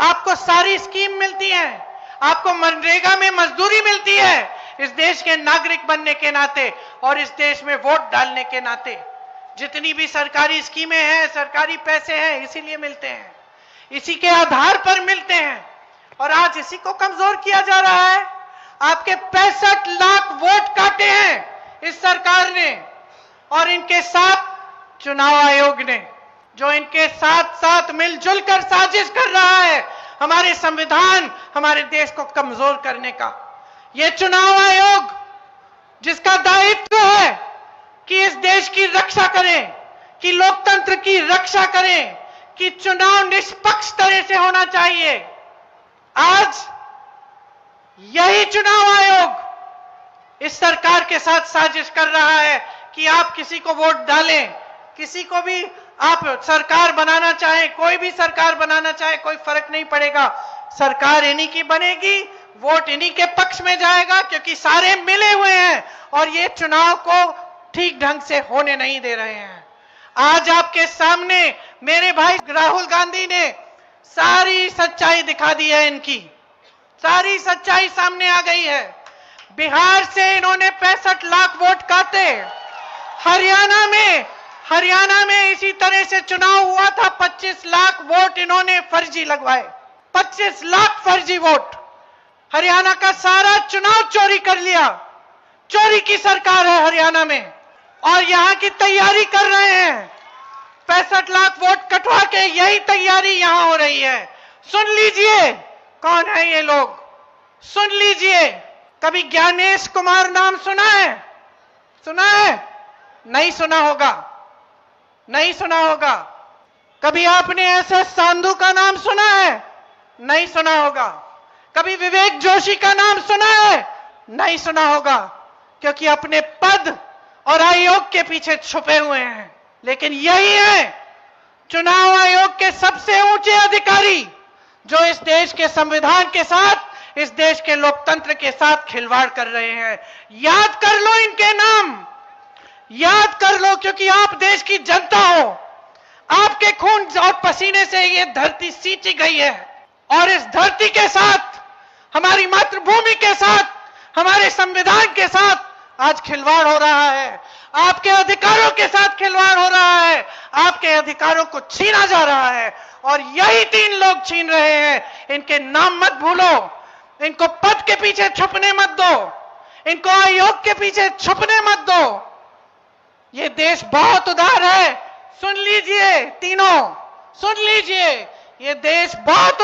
आपको सारी स्कीम मिलती है, आपको मनरेगा में मजदूरी मिलती है इस देश के नागरिक बनने के नाते और इस देश में वोट डालने के नाते। जितनी भी सरकारी स्कीमें हैं, सरकारी पैसे हैं, इसीलिए मिलते हैं, इसी के आधार पर मिलते हैं। और आज इसी को कमजोर किया जा रहा है। आपके 65 लाख वोट काटे हैं इस सरकार ने और इनके साथ चुनाव आयोग ने, जो इनके साथ साथ मिलजुल कर साजिश कर रहा है हमारे संविधान, हमारे देश को कमजोर करने का। यह चुनाव आयोग जिसका दायित्व है कि इस देश की रक्षा करें, कि लोकतंत्र की रक्षा करें, कि चुनाव निष्पक्ष तरह से होना चाहिए, आज यही चुनाव आयोग इस सरकार के साथ साजिश कर रहा है कि आप किसी को वोट डालें, किसी को भी आप सरकार बनाना चाहें, कोई भी सरकार बनाना चाहे, कोई फर्क नहीं पड़ेगा, सरकार इन्हीं की बनेगी, वोट इन्हीं के पक्ष में जाएगा, क्योंकि सारे मिले हुए हैं और ये चुनाव को ठीक ढंग से होने नहीं दे रहे हैं। आज आपके सामने मेरे भाई राहुल गांधी ने सारी सच्चाई दिखा दी है, इनकी सारी सच्चाई सामने आ गई है। बिहार से इन्होंने 65 लाख वोट काटे, हरियाणा में इसी तरह से चुनाव हुआ था, 25 लाख वोट इन्होंने फर्जी लगवाए, 25 लाख फर्जी वोट। हरियाणा का सारा चुनाव चोरी कर लिया, चोरी की सरकार है हरियाणा में और यहां की तैयारी कर रहे हैं। 65 लाख वोट कटवा के यही तैयारी यहां हो रही है। सुन लीजिए कौन है ये लोग, सुन लीजिए। कभी ज्ञानेश कुमार नाम सुना है? सुना है? नहीं सुना होगा, नहीं सुना होगा। कभी आपने ऐसे सांधु का नाम सुना है? नहीं सुना होगा। कभी विवेक जोशी का नाम सुना है? नहीं सुना होगा, क्योंकि अपने पद और आयोग के पीछे छुपे हुए हैं। लेकिन यही है चुनाव आयोग के सबसे ऊंचे अधिकारी, जो इस देश के संविधान के साथ, इस देश के लोकतंत्र के साथ खिलवाड़ कर रहे हैं। याद कर लो इनके नाम, याद कर लो, क्योंकि आप देश की जनता हो, आपके खून और पसीने से ये धरती सींची गई है और इस धरती के साथ, हमारी मातृभूमि के साथ, हमारे संविधान के साथ आज खिलवाड़ हो रहा है। आपके अधिकारों के साथ खिलवाड़ हो रहा है, आपके अधिकारों को छीना जा रहा है और यही 3 लोग छीन रहे हैं। इनके नाम मत भूलो, इनको पद के पीछे छुपने मत दो, इनको आयोग के पीछे छुपने मत दो। ये देश बहुत उदार है, सुन लीजिए तीनों, सुन लीजिए, ये देश बहुत